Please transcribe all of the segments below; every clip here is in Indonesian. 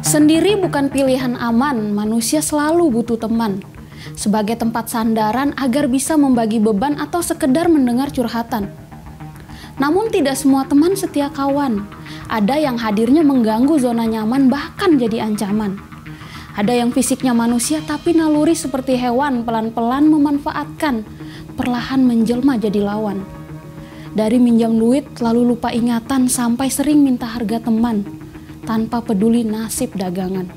Sendiri bukan pilihan aman, manusia selalu butuh teman. Sebagai tempat sandaran agar bisa membagi beban atau sekedar mendengar curhatan. Namun tidak semua teman setia kawan. Ada yang hadirnya mengganggu zona nyaman bahkan jadi ancaman. Ada yang fisiknya manusia tapi naluri seperti hewan pelan-pelan memanfaatkan, perlahan menjelma jadi lawan. Dari minjam duit lalu lupa ingatan sampai sering minta harga teman, tanpa peduli nasib dagangan.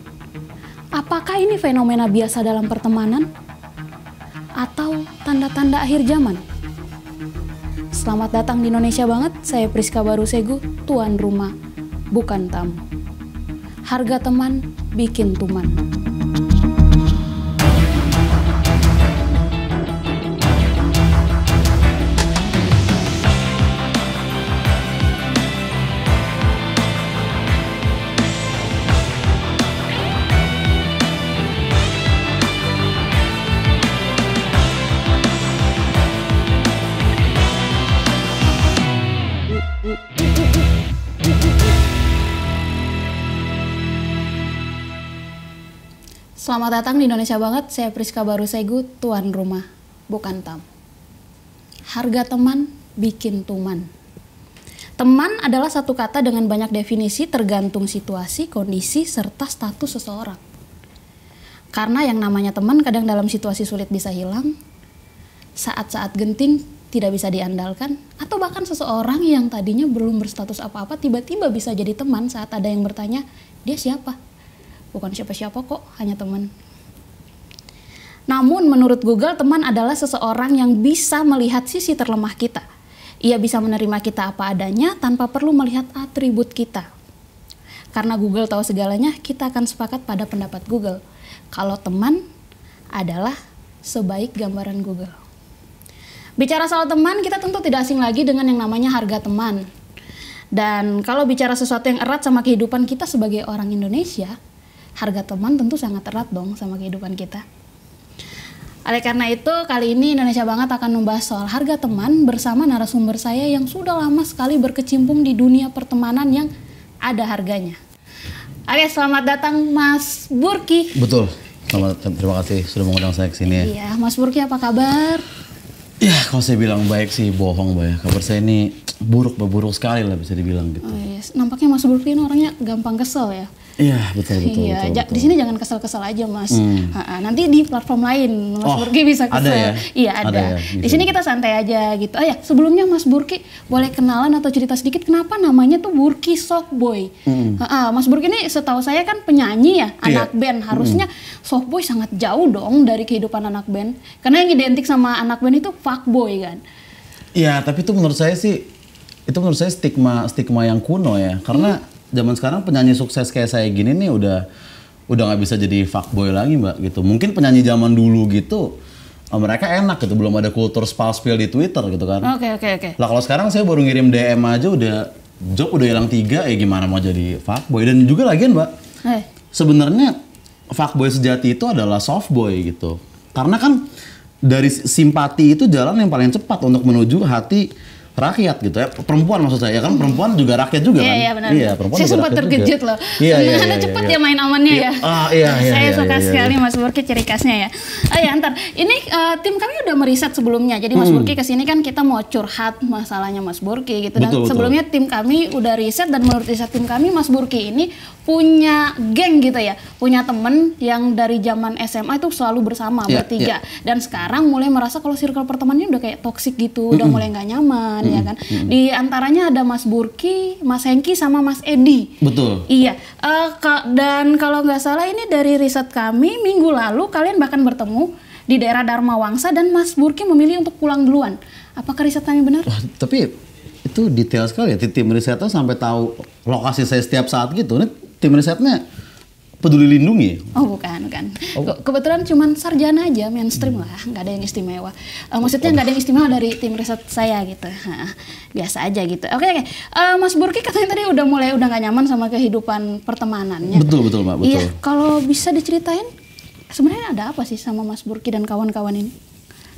Apakah ini fenomena biasa dalam pertemanan? Atau tanda-tanda akhir zaman? Selamat datang di Indonesia Banget, saya Priska Barusegu, tuan rumah, bukan tamu. Harga teman bikin tuman. Selamat datang di Indonesia Banget, saya Priska Barusegu, tuan rumah, bukan tamu. Harga teman bikin tuman. Teman adalah satu kata dengan banyak definisi tergantung situasi, kondisi, serta status seseorang. Karena yang namanya teman kadang dalam situasi sulit bisa hilang, saat-saat genting tidak bisa diandalkan, atau bahkan seseorang yang tadinya belum berstatus apa-apa tiba-tiba bisa jadi teman saat ada yang bertanya, dia siapa? Bukan siapa-siapa kok, hanya teman. Namun menurut Google, teman adalah seseorang yang bisa melihat sisi terlemah kita. Ia bisa menerima kita apa adanya tanpa perlu melihat atribut kita. Karena Google tahu segalanya, kita akan sepakat pada pendapat Google. Kalau teman adalah sebaik gambaran Google. Bicara soal teman, kita tentu tidak asing lagi dengan yang namanya harga teman. Dan kalau bicara sesuatu yang erat sama kehidupan kita sebagai orang Indonesia, harga teman tentu sangat erat dong sama kehidupan kita. Oleh karena itu, kali ini Indonesia Banget akan membahas soal harga teman bersama narasumber saya yang sudah lama sekali berkecimpung di dunia pertemanan yang ada harganya. Oke, selamat datang Mas Burki. Betul, terima kasih sudah mengundang saya ke sini ya. Iya, Mas Burki apa kabar? Ya, kalau saya bilang baik sih bohong, Mbak ya. Kabar saya ini buruk sekali lah bisa dibilang gitu. Oh, yes. Nampaknya Mas Burki ini orangnya gampang kesel ya. Iya, betul. Iya, di sini jangan kesel-kesel aja, Mas. Nanti di platform lain Mas Burki bisa kesel. Ada ya? Iya, ada. Ya, di sini kita santai aja gitu. Oh ya, sebelumnya Mas Burki boleh kenalan atau cerita sedikit kenapa namanya tuh Burki Softboy. Mas Burki ini setahu saya kan penyanyi ya, anak band. Harusnya Softboy sangat jauh dong dari kehidupan anak band. Karena yang identik sama anak band itu fuckboy kan. Iya, tapi itu menurut saya stigma yang kuno ya. Karena zaman sekarang penyanyi sukses kayak saya gini nih udah nggak bisa jadi fuckboy lagi, Mbak, gitu. Mungkin penyanyi zaman dulu gitu mereka enak gitu, belum ada kultur spill di Twitter gitu kan. Oke. Lah kalau sekarang saya baru ngirim DM aja job udah hilang 3, ya gimana mau jadi fuckboy. Dan juga lagian, Mbak, sebenarnya fuckboy sejati itu adalah softboy gitu. Karena kan dari simpati itu jalan yang paling cepat untuk menuju hati rakyat gitu ya, perempuan maksud saya, kan perempuan juga rakyat juga kan? Iya benar. Iya, perempuan saya sempat terkejut loh. Anda cepat ya main amannya ya. Saya suka sekali Mas Burki ciri khasnya ya. Ntar ini tim kami udah meriset sebelumnya. Jadi Mas Burki kesini kan kita mau curhat masalahnya Mas Burki gitu. Dan sebelumnya tim kami udah riset dan menurut riset tim kami Mas Burki ini punya geng gitu ya, punya temen yang dari zaman SMA itu selalu bersama bertiga. Dan sekarang mulai merasa kalau circle pertemanannya udah kayak toksik gitu, udah mulai nggak nyaman. Ya kan? Di antaranya ada Mas Burki, Mas Hengki, sama Mas Edi. Betul. Iya. Dan kalau nggak salah ini dari riset kami minggu lalu kalian bahkan bertemu di daerah Dharma Wangsa dan Mas Burki memilih untuk pulang duluan. Apakah riset kami benar? Tapi itu detail sekali ya. Tim risetnya sampai tahu lokasi saya setiap saat gitu. Ini tim risetnya Peduli Lindungi? Oh bukan. Kebetulan cuman sarjana aja, mainstream lah, nggak ada yang istimewa. Maksudnya nggak ada yang istimewa dari tim riset saya gitu. Biasa aja gitu. Oke. Mas Burki katanya tadi udah nggak nyaman sama kehidupan pertemanannya. Betul Mbak, betul. Iya, kalau bisa diceritain sebenarnya ada apa sih sama Mas Burki dan kawan-kawan ini?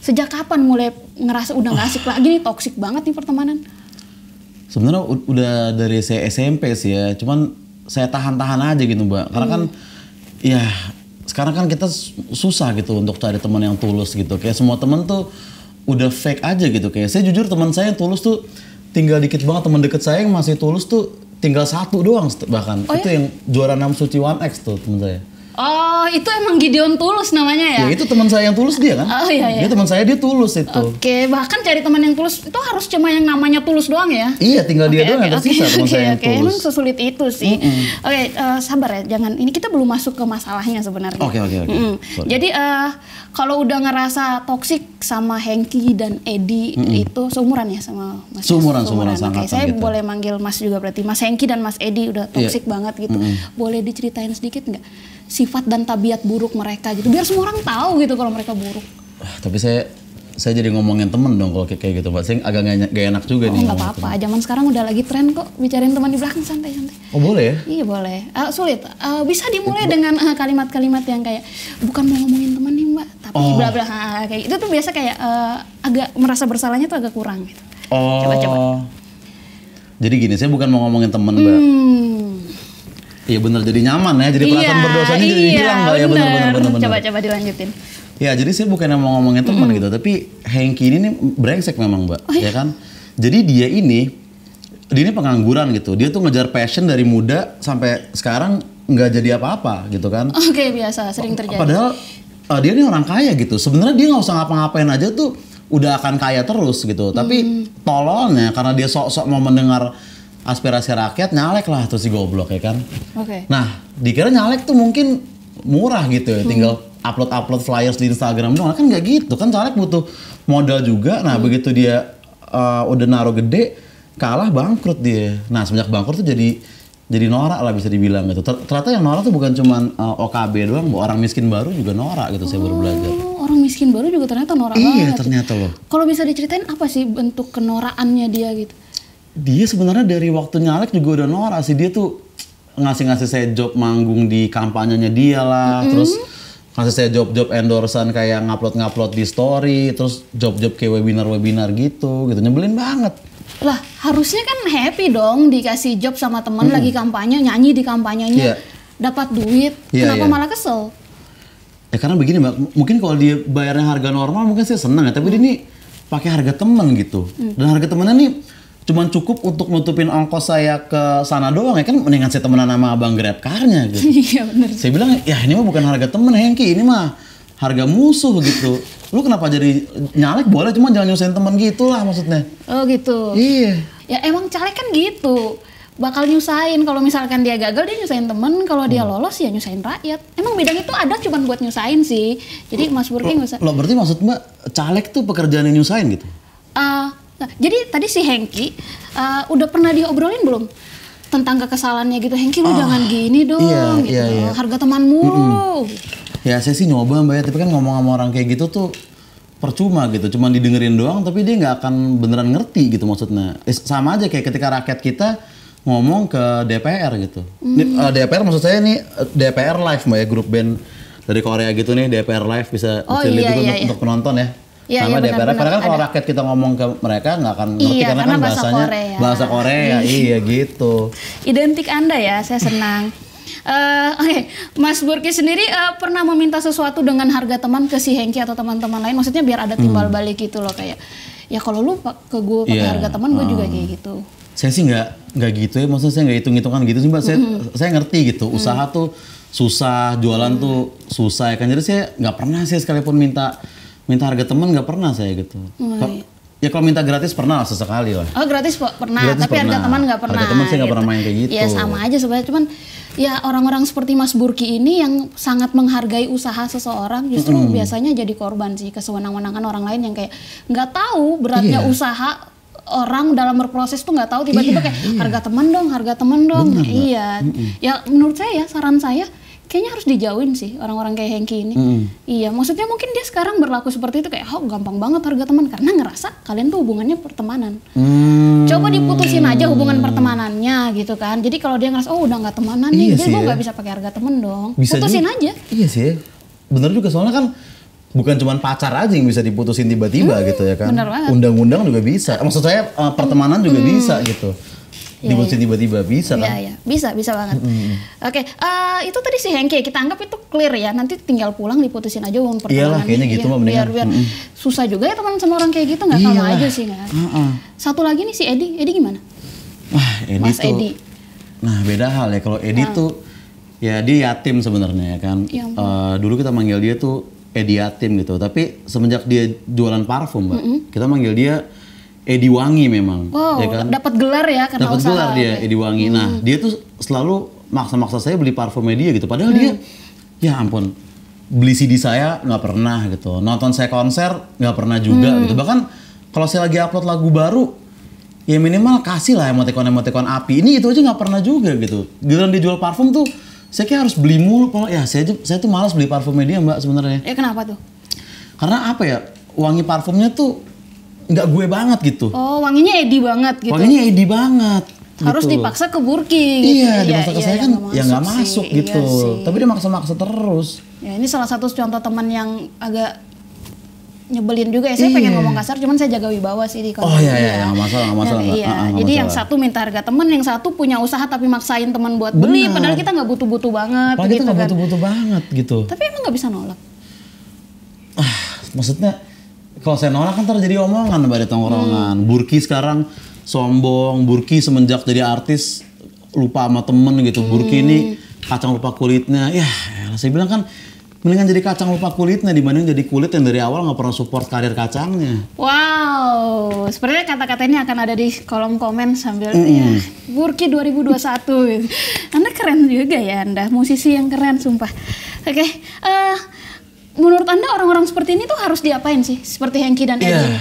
Sejak kapan mulai ngerasa udah nggak asik lagi nih, toksik banget nih pertemanan? Sebenarnya udah dari saya SMP sih ya, cuman saya tahan-tahan aja gitu Mbak. Karena kan ya sekarang kan kita susah gitu untuk cari teman yang tulus gitu. Kayak semua teman tuh udah fake aja gitu. Kayak saya jujur teman saya yang tulus tuh tinggal dikit banget. Teman deket saya yang masih tulus tuh tinggal 1 doang bahkan. Oh, itu ya? yang juara 6 Suci 1X tuh teman saya. Oh, itu emang Gideon Tulus namanya ya? Ya itu teman saya yang tulus dia kan. Oh iya. Dia teman saya, dia tulus itu. Oke, bahkan cari teman yang tulus itu harus cuma yang namanya tulus doang ya? Iya, tinggal dia doang yang tersisa teman saya yang tulus. Emang sesulit itu sih. Oke, sabar ya, jangan. Ini kita belum masuk ke masalahnya sebenarnya. Oke. Jadi kalau udah ngerasa toksik sama Hengki dan Edi itu seumuran ya sama Mas? Seumuran Oke, saya kita. boleh manggil Mas juga berarti. Mas Hengki dan Mas Edi udah toksik banget gitu. Boleh diceritain sedikit nggak sifat dan tabiat buruk mereka gitu, biar semua orang tahu gitu kalau mereka buruk. Tapi saya jadi ngomongin temen dong kalau kayak gitu Mbak. Saya agak gak enak juga nih. Nggak apa-apa, zaman sekarang udah lagi tren kok bicarain teman di belakang, santai-santai. Oh boleh ya? Iya boleh. Sulit. Bisa dimulai dengan kalimat-kalimat yang kayak bukan mau ngomongin teman nih Mbak, tapi bla bla kayak itu tuh biasa kayak agak merasa bersalahnya tuh agak kurang gitu. Coba. Jadi gini, saya bukan mau ngomongin temen Mbak. Iya bener, jadi nyaman ya, jadi perasaan berdosanya jadi hilang Mbak. Ya bener. Coba dilanjutin. Ya jadi saya bukan mau ngomongin temen gitu, tapi Hengki ini nih brengsek memang Mbak. Ya kan? Jadi dia ini pengangguran gitu. Dia tuh ngejar passion dari muda sampai sekarang nggak jadi apa-apa gitu kan. Oke, biasa, sering terjadi. Padahal dia ini orang kaya gitu. Sebenarnya dia nggak usah ngapa-ngapain aja tuh udah akan kaya terus gitu. Tapi tololnya karena dia sok-sok mau mendengar aspirasi rakyat, nyalek lah tuh si goblok ya kan. Nah, dikira nyalek tuh mungkin murah gitu ya, tinggal upload flyers di Instagram doang. Kan nggak gitu, kan caleg butuh modal juga. Nah, begitu dia udah naruh gede, kalah bangkrut dia. Nah, semenjak bangkrut tuh jadi norak lah bisa dibilang gitu. Ternyata yang norak tuh bukan cuma OKB doang, orang miskin baru juga norak gitu. Saya baru belajar. Orang miskin baru juga ternyata norak banget. Iya, ternyata loh. Kalau bisa diceritain apa sih bentuk kenorakannya dia gitu? Dia sebenarnya dari waktu nyalek juga udah norak sih. Dia tuh ngasih saya job manggung di kampanyenya dia lah, terus ngasih saya job endorsean kayak ngupload di story, terus job kayak webinar gitu, nyebelin banget. Lah harusnya kan happy dong dikasih job sama temen lagi kampanye, nyanyi di kampanyenya, dapat duit, kenapa malah kesel? Ya karena begini Mbak, mungkin kalau dia bayarnya harga normal mungkin saya senang ya, tapi dia ini pakai harga temen gitu, dan harga temennya nih cuman cukup untuk nutupin ongkos saya ke sana doang ya kan, mendingan saya temenan sama abang GrabCar-nya gitu. Iya bener. Saya bilang ya ini mah bukan harga temen Hengki, ini mah harga musuh gitu. Lu kenapa jadi nyalek boleh, cuma jangan nyusahin temen gitu lah maksudnya. Oh gitu. Iya. Ya emang caleg kan gitu, bakal nyusahin. Kalau misalkan dia gagal dia nyusahin temen, kalau dia lolos ya nyusahin rakyat. Emang bidang itu ada cuman buat nyusahin sih. Jadi Mas Burki nggak usah. Lo berarti maksud Mbak caleg tuh pekerjaan yang nyusahin gitu? Nah, jadi tadi si Hengki udah pernah diobrolin belum tentang kekesalannya gitu? Hengki lu jangan gini dong, gitu. Iya. Harga teman mulu. Ya saya sih nyoba Mbak ya, tapi kan ngomong sama orang kayak gitu tuh percuma gitu, cuma didengerin doang, tapi dia nggak akan beneran ngerti gitu maksudnya. Sama aja kayak ketika rakyat kita ngomong ke DPR gitu. DPR maksud saya nih DPR Live Mbak ya, grup band dari Korea gitu nih, DPR Live bisa lihat juga untuk penonton ya. Sama DPR, karena kan kalau rakyat kita ngomong ke mereka nggak akan ngerti karena kan bahasanya bahasa Korea. Iya gitu. Identik Anda ya, saya senang. Oke, Mas Burki sendiri pernah meminta sesuatu dengan harga teman ke si Hengki atau teman-teman lain, maksudnya biar ada timbal balik gitu loh, kayak ya kalau lu ke gue pakai harga teman, gue juga kayak gitu. Saya sih nggak gitu ya, maksudnya saya nggak hitung-hitungan gitu sih Mbak. Saya ngerti gitu, usaha tuh susah, jualan tuh susah ya kan, jadi saya nggak pernah sih sekalipun minta harga teman, nggak pernah saya gitu. Ya kalau minta gratis pernah sesekali lah. Oh gratis pernah, gratis tapi harga teman nggak pernah. Harga teman saya nggak pernah main kayak gitu. Ya sama aja sebenarnya, cuman ya orang-orang seperti Mas Burki ini yang sangat menghargai usaha seseorang justru biasanya jadi korban sih kesewenang-wenangan orang lain yang kayak nggak tahu beratnya usaha orang dalam berproses tuh, nggak tahu tiba-tiba kayak harga teman dong. Bener, iya. Ya menurut saya, saran saya kayaknya harus dijauhin sih orang-orang kayak Hengki ini. Iya, maksudnya mungkin dia sekarang berlaku seperti itu kayak gampang banget harga teman karena ngerasa kalian tuh hubungannya pertemanan. Coba diputusin aja hubungan pertemanannya gitu kan. Jadi kalau dia ngerasa udah nggak temanan nih, jadi gue nggak bisa pakai harga temen dong. Bisa putusin juga aja. Iya sih, bener juga, soalnya kan bukan cuma pacar aja yang bisa diputusin tiba-tiba gitu ya kan. Undang-undang juga bisa. Maksud saya pertemanan juga bisa gitu. diputusin tiba-tiba bisa kan? Iya, bisa banget. Oke, itu tadi si Hengki kita anggap itu clear ya. Nanti tinggal pulang diputusin aja uang pertemanan. Iyalah, kayaknya gitu mah biar susah juga ya teman sama orang kayak gitu, nggak sama aja sih kan. Satu lagi nih si Edi gimana? Mas Edi. Nah beda hal ya, kalau Edi tuh ya dia yatim sebenarnya kan. Dulu kita manggil dia tuh Edi yatim gitu, tapi semenjak dia jualan parfum Mbak, kita manggil dia Edi Wangi memang. Wow, ya kan? Dapat gelar ya karena dapat gelar dia Edi Wangi. Nah dia tuh selalu maksa-maksa saya beli parfumnya dia gitu, padahal dia ya ampun beli CD saya nggak pernah gitu, nonton saya konser nggak pernah juga gitu. Bahkan kalau saya lagi upload lagu baru ya minimal kasih lah emoticon api, ini itu aja nggak pernah juga gitu. Giliran dia jual parfum tuh saya kayak harus beli mulu. Ya saya tuh malas beli parfumnya dia Mbak sebenarnya. Kenapa tuh? Karena apa ya, wangi parfumnya tuh nggak gue banget gitu. Oh, wanginya Edi banget gitu. Wanginya Edi banget. Harus gitu. Dipaksa ke Burki. Iya, dipaksa ke saya kan ya nggak masuk gitu. Iya, tapi dia maksa-maksa terus. Ya ini salah satu contoh teman yang agak nyebelin juga ya. Saya pengen ngomong kasar, cuman saya jaga wibawa sih di konten. Oh iya, nggak masalah. Jadi yang satu minta harga teman, yang satu punya usaha tapi maksain teman buat beli. Padahal kita nggak butuh-butuh banget. Padahal kita nggak butuh-butuh banget gitu. Tapi emang nggak bisa nolak. Maksudnya kalau saya nolak kan terjadi omongan Mbak di tongkrongan. Burki sekarang sombong, Burki semenjak jadi artis lupa sama temen gitu. Burki ini kacang lupa kulitnya. Ya saya bilang kan mendingan jadi kacang lupa kulitnya dibanding jadi kulit yang dari awal nggak pernah support karir kacangnya. Wow, sepertinya kata-kata ini akan ada di kolom komen sambil ya, Burki 2021 gitu. Anda keren juga ya, Anda musisi yang keren sumpah. Oke, menurut Anda orang-orang seperti ini tuh harus diapain sih? Seperti Hengki dan Edi?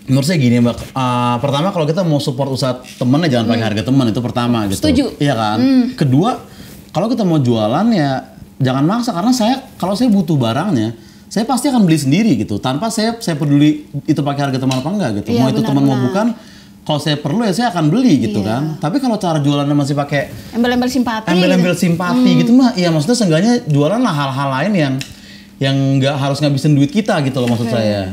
Menurut saya gini Mbak, pertama kalau kita mau support usaha temennya jangan pakai harga teman, itu pertama gitu. Setuju. Iya kan? Kedua, kalau kita mau jualan ya jangan maksa, karena kalau saya butuh barangnya, saya pasti akan beli sendiri gitu, tanpa saya peduli itu pakai harga teman apa enggak gitu. Mau itu teman mau bukan, kalau saya perlu ya saya akan beli gitu kan. Tapi kalau cara jualannya masih pakai embel-embel simpati, gitu mah, iya maksudnya seenggaknya jualan lah hal-hal lain yang nggak harus ngabisin duit kita gitu loh maksud saya.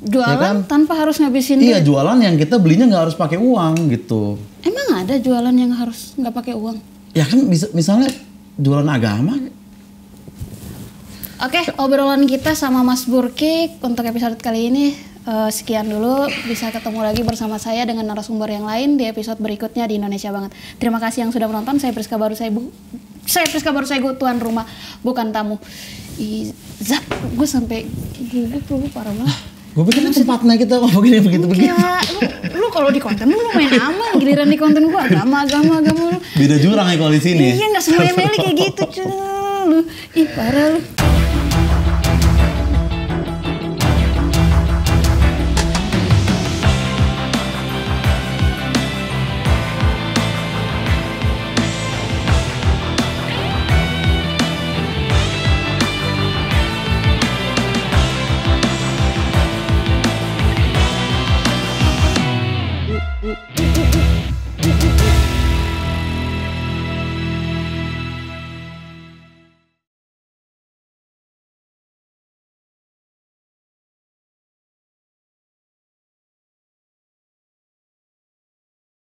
Jualan ya kan? Tanpa harus ngabisin duit. Iya, jualan yang kita belinya nggak harus pakai uang gitu. Emang ada jualan yang harus nggak pakai uang? Ya kan misalnya jualan agama. Oke, obrolan kita sama Mas Burki untuk episode kali ini sekian dulu. Bisa ketemu lagi bersama saya dengan narasumber yang lain di episode berikutnya di Indonesia Banget. Terima kasih yang sudah menonton. Saya Priska Baru Saigu, tuan rumah bukan tamu. Zap, gue sampai gugup lu parah banget. Gue pikir tempatnya kita begini begitu. Ya, lu kalau di konten lu main aman, giliran di konten gue agama lu. Beda jurang ya kalau di sini. Iya, nggak semua Emily kayak gitu, lu. Ih, parah lu.